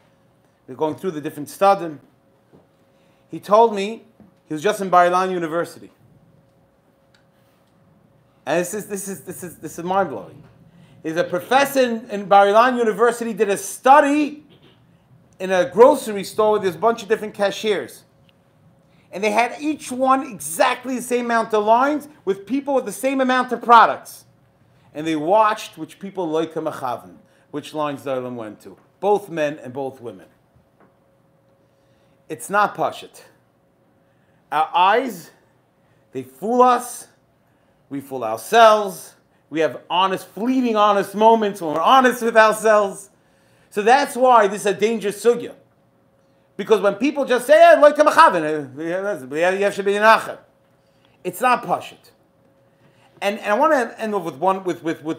We're going through the different stadim. He told me he was just in Bar Ilan University, and this is mind blowing. He's a professor in Bar Ilan University. Did a study in a grocery store with this bunch of different cashiers, and they had each one exactly the same amount of lines with people with the same amount of products, and they watched which people loy kamachavin, which lines the Olam went to, both men and both women. It's not pashut. Our eyes, they fool us. We fool ourselves. We have fleeting honest moments when we're honest with ourselves. So that's why this is a dangerous sugya. Because when people just say, "Lo kamachavin," it's not pashut. And I want to end with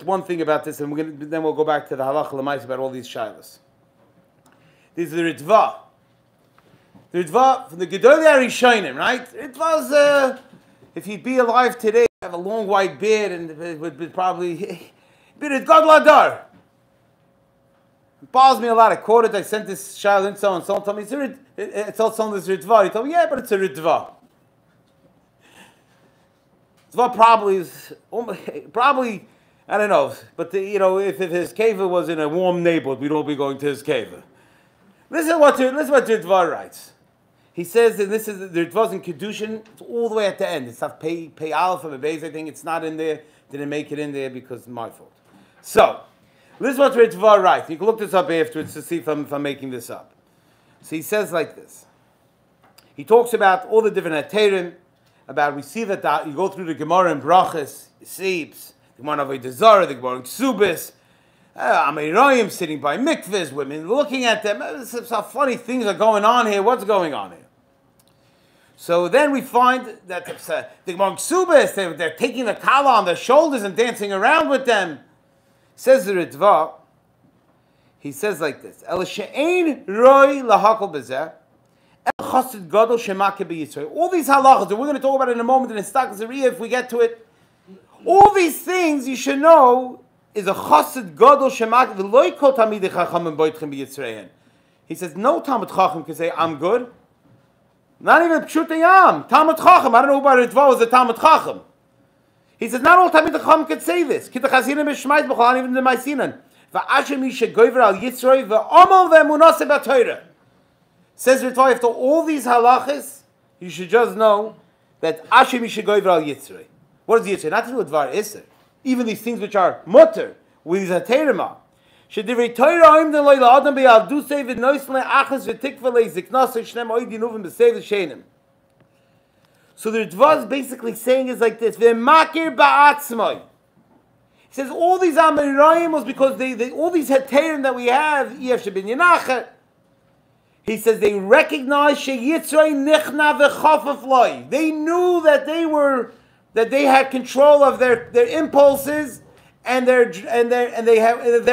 one thing about this, and then we'll go back to the halacha l'mais about all these shilas. This is the Ritva. The Ritva from the Gedolei HaRishonim, right? It was, if he'd be alive today, have a long white beard, and it would be probably, be a God Ladar. It bothers me a lot. I quoted, I sent this shayla in someone told me, it's also this Ritva. He told me, yeah, but it's a Ritva. Ritva probably, I don't know, but if his keva was in a warm neighborhood, we'd all be going to his keva. Listen to what Ritva writes. He says that this is the Ritva's in Kedushin. It's all the way at the end. It's not pay aleph or beis. I think it's not in there. Didn't make it in there because it's my fault. So, this is what Ritva writes. You can look this up afterwards to see if I'm making this up. So he says like this. He talks about all the different heterim, about we see that you go through the Gemara and Brachas, you see The Gemara on Avodah Zarah, the Gemara on Ksubis, Einayim sitting by mikvahs, women looking at them. Some funny things are going on here. What's going on here? So then we find that the Gemara on Ksubis, they're taking the kala on their shoulders and dancing around with them. Says the Ritva, he says like this, El she'ein roi lahakol bezeh, el chassid gadol shemake b'Yisrael. All these halachas that we're going to talk about in a moment in Stak Zariah if we get to it, all these things you should know is a chassid gadol shemake v'loi kol tamidei chachamim boitchem b'Yisrael. He says no Talmud Chacham can say I'm good. Not even Pshutei Yam. Talmud Chacham. I don't know who by Ritva was the Talmud Chacham. He says not all Talmud Chacham could say this. Kita chasinim b'shmais b'chol even the Maisinan. V'ashem yishe goyver al Yitzroi v'omal v'emunase b'Torah. Says Ritva, after all these halachas, you should just know that Ashem yishe goyver al Yitzroi. What is Yitzroi? Not to do with Dvar Isser. Even these things which are mutter with these haterima. Shedivrei Torah oim den loy la'adam be'aldusei v'nois le'achas v'tikva le'ziknasei shnem oid yinuvim b'sei v'shenim. So the Ritva is basically saying is like this: V'makir ba'atzmai. He says all these Amirayim was because they all these heterim that we have. Yef shebin yenachet. He says they recognized sheyitzrei nichna v'chafaf loy. They knew that they had control of their impulses and their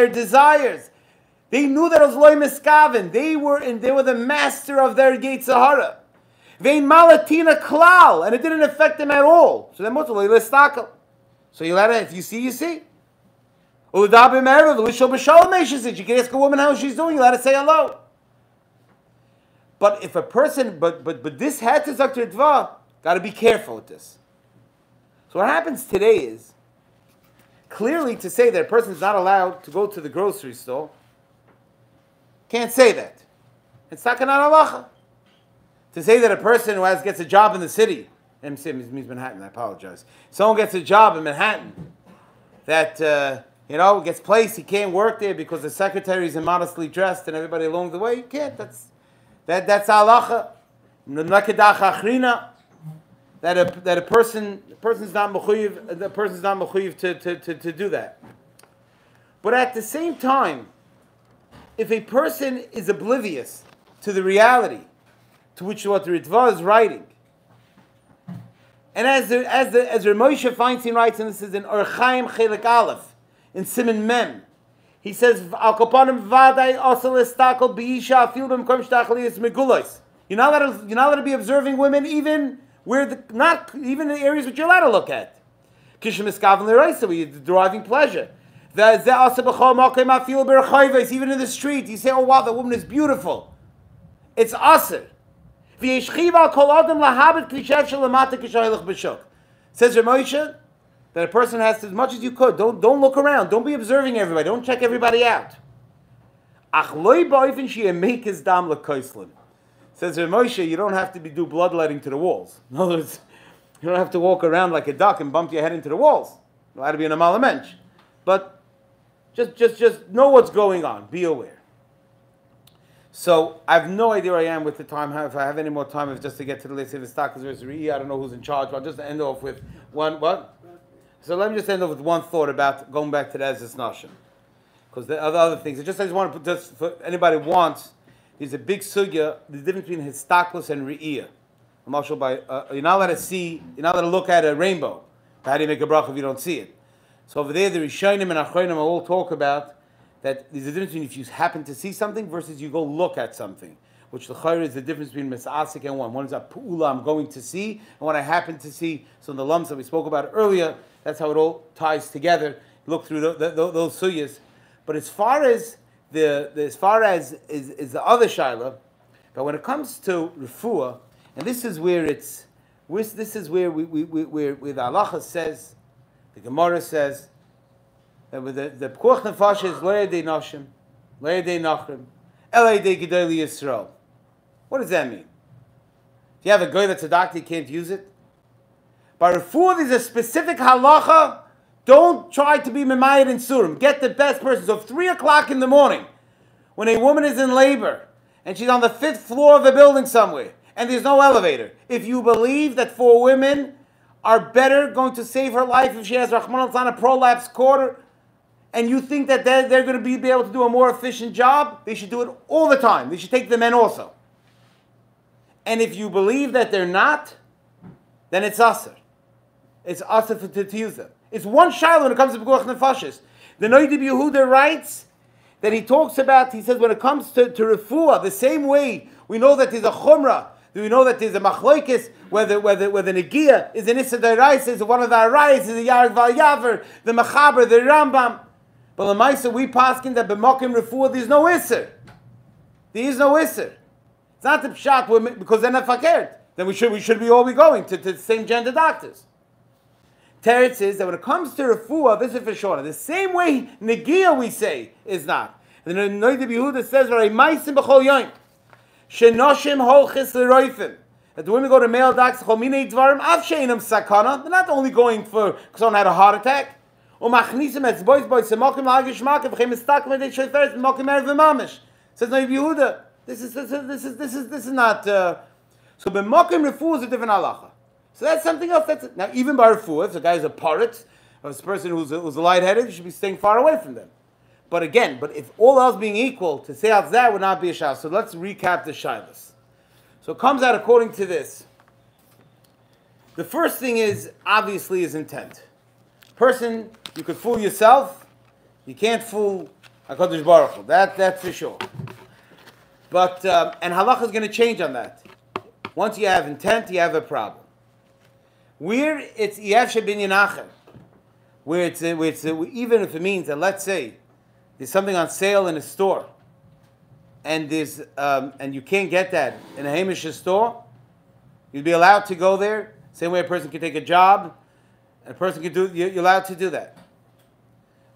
desires. They knew that it was loy miskaven. They were the master of their Yetzer Hara. Vein malatina klal, and it didn't affect them at all. So then what's loy listakel? So you let it, if you see, you see. You can ask a woman how she's doing, you let her say hello. But if a person, but this had to Dr. Dva, got to be careful with this. So what happens today is, clearly to say that a person is not allowed to go to the grocery store, can't say that. It's not halacha. To say that a person who gets a job in the city, MC means Manhattan, I apologize. Someone gets a job in Manhattan that, gets placed, he can't work there because the secretary is immodestly dressed and everybody along the way, you can't. That's halacha. That a person's not mechuyev to do that. But at the same time, if a person is oblivious to the reality to which what the Ritva is writing, and as Moshe Feinstein writes, and this is in Orchaim Chelik Aleph, in Siman Mem, he says, Al Kapanim Vaday Asal Estakel Beisha Afilbim Kom Shtachlius Megulos. You're not allowed to be observing women even even in the areas which you're allowed to look at. Kishim Eskaven L'Reisa, where you're deriving pleasure. Even in the street, you say, oh wow, that woman is beautiful. It's aser. Says Moshe that a person has to, as much as you could, don't look around, don't be observing everybody, don't check everybody out. Says Moshe, you don't have to do bloodletting to the walls. In other words, you don't have to walk around like a duck and bump your head into the walls. You have to be an amal mensch. But just know what's going on. Be aware. So I have no idea where I am with the time. If I have any more time, just to get to the list of the stock, I don't know who's in charge. But I'll just end off with one. What? So let me just end off with one thought about going back to the Ezra's Nashim, because the other things. I just want to put this for anybody who wants. There's a big sugya, the difference between histaklus and re'iyah. You're not allowed to see, you're not allowed to look at a rainbow. How do you make a bracha if you don't see it? So over there, the Rishonim and Achronim all talk about that there's a difference between if you happen to see something versus you go look at something, which the chayr is the difference between misasik and one. One is a pu'ula, I'm going to see, and what I happen to see. So in the lumps that we spoke about earlier, that's how it all ties together. Look through those sugyas. But as far as the other shaila, but when it comes to refuah, and this is where the halacha says, the Gemara says that with the pekuach nefesh is lo yedei nashim, lo yedei nachrim, el yedei gedolei Yisrael. What does that mean? If you have a guy that's a doctor, you can't use it. By refuah, there's a specific halacha. Don't try to be memayed in surim. Get the best person. So 3 o'clock in the morning, when a woman is in labor and she's on the 5th floor of a building somewhere and there's no elevator, if you believe that 4 women are better going to save her life if she has Rahman al-Tan, a prolapse quarter, and you think that they're going to be able to do a more efficient job, they should do it all the time. They should take the men also. And if you believe that they're not, then it's asr. It's asr to use them. It's one shiloh when it comes to Pekuach Nefashis. The Noidib Yehuda writes that he talks about, he says, when it comes to refuah, the same way we know that there's a chumrah, we know that there's a machlokes, whether Negiah is an Issa Deirais, is one of the Arayis, is a Yarek Val Yaver, the Mechaber, the Rambam. But the Maisa, we paskin that b'mokim refuah, there's no Isser. There is no Isser. It's not the pshat, because they're not fakert. Then we should be all be going to the same gender doctors. Teretz is that when it comes to refuah, this is for sure. The same way Negiah we say is not. And the Noidib Yehuda says, "Ma'asim b'chol yoyim, shenoshim holchis l'roifim." That the women go to male doctors, chominei dvarim av sheinam sakana. They're not only going for because someone had a heart attack. Umachnisim et boys semokim la'agish makim v'chem mistakim et shoferet mokim erev v'mamish. Says Noidib Yehuda, this is not. So b'mokim refuah is a different halacha. So that's something else. Now, even by refuah, if a guy is a parrot, or a person who's a lightheaded, you should be staying far away from them. But if all else being equal, to say out that would not be a shah. So let's recap the shilas. So it comes out according to this. The first thing is, obviously, is intent. Person, you could fool yourself, you can't fool HaKadosh Baruch Hu. That's for sure. But, and halacha is going to change on that. Once you have intent, you have a problem. Where it's Yevshe bin Yenachem, where it's even if it means that, let's say there's something on sale in a store, and there's and you can't get that in a Hamish store, you'd be allowed to go there. Same way a person can take a job, and a person can do. You're allowed to do that.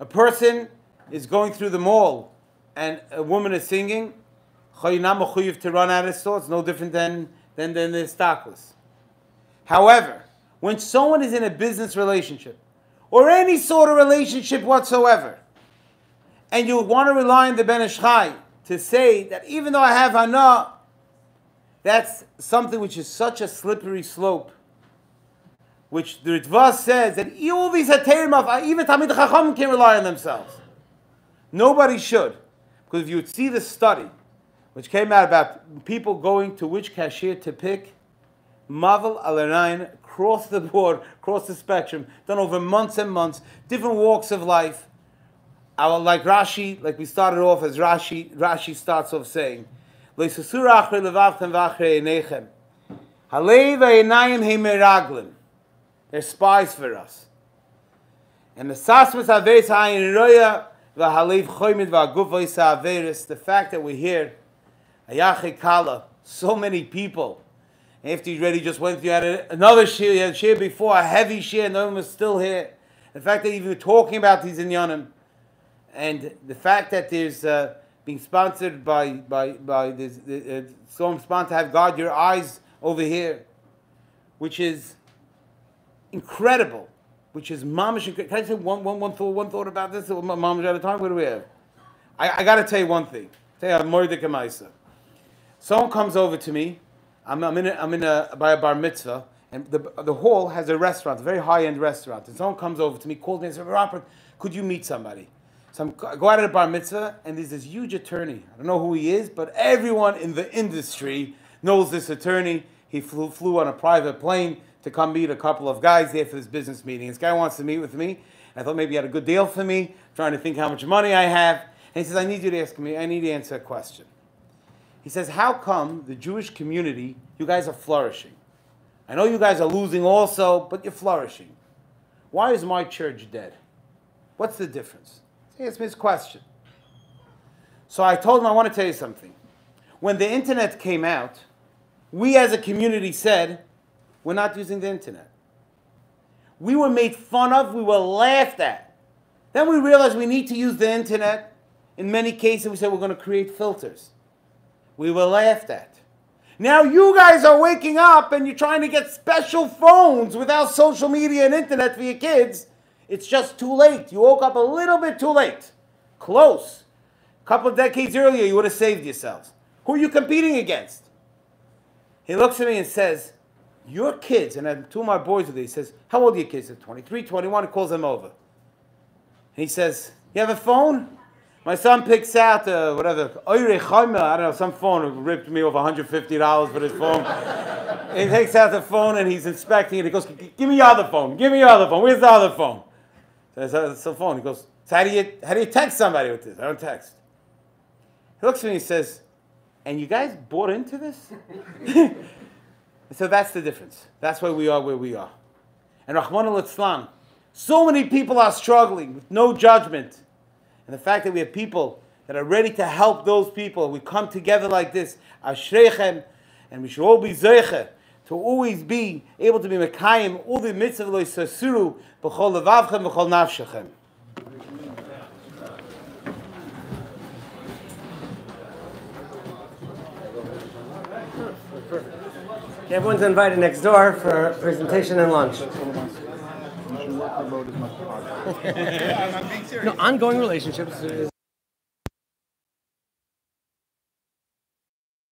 A person is going through the mall, and a woman is singing. To run out of the store, it's no different than the stockless. However, when someone is in a business relationship, or any sort of relationship whatsoever, and you want to rely on the Ben Ish Chai to say that even though I have hana, that's something which is such a slippery slope, which the Ritva says that all these haterim, even Talmid Chacham can't rely on themselves. Nobody should. Because if you would see the study, which came out about people going to which cashier to pick, Mavel Alerain, across the board, across the spectrum, done over months and months, different walks of life. Like Rashi, like we started off as Rashi starts off saying, they're spies for us. And the fact that we're here, so many people, after he's ready, just went through, had another shir, he had a shir before, a heavy shir, and the other one was still here. The fact that even talking about these inyanim, and the fact that there's being sponsored by this, someone sponsored to have God your eyes over here, which is incredible, which is mamish incredible. Can I say one thought about this? Mamish at a time. What do we have? I got to tell you one thing. Tell you, Mordecai Maisa. Someone comes over to me. I'm by a bar mitzvah, and the hall has a restaurant, a very high-end restaurant. And someone comes over to me, calls me and says, "Robert, could you meet somebody?" So I go out at a bar mitzvah, and there's this huge attorney. I don't know who he is, but everyone in the industry knows this attorney. He flew on a private plane to come meet a couple of guys there for this business meeting. This guy wants to meet with me. I thought maybe he had a good deal for me, trying to think how much money I have. And he says, I need you to answer a question. He says, how come the Jewish community, you guys are flourishing? I know you guys are losing also, but you're flourishing. Why is my church dead? What's the difference? He asked me his question. So I told him, I want to tell you something. When the internet came out, we as a community said, we're not using the internet. We were made fun of, we were laughed at. Then we realized we need to use the internet. In many cases, we said we're going to create filters. We were laughed at. Now you guys are waking up and you're trying to get special phones without social media and internet for your kids. It's just too late. You woke up a little bit too late. Close. A couple of decades earlier, you would have saved yourselves. Who are you competing against? He looks at me and says, your kids, and two of my boys were there, he says, how old are your kids? They're 23, 21, he calls them over. And he says, you have a phone? My son picks out, whatever, I don't know, some phone who ripped me off $150 for this phone. He takes out the phone and he's inspecting it. He goes, give me your other phone. Give me your other phone. Where's the other phone? So it's the phone. He goes, so how do you text somebody with this? I don't text. He looks at me and he says, and you guys bought into this? So that's the difference. That's why we are where we are. And Rahman al-Islam, so many people are struggling with no judgment. And the fact that we have people that are ready to help those people, we come together like this, Ashreichem, and we should all be zeiche to always be able to be mekayim all the mitzvah lo yisasuru b'chol levavchem b'chol nafshechem. Everyone's invited next door for presentation and lunch. Ongoing relationships is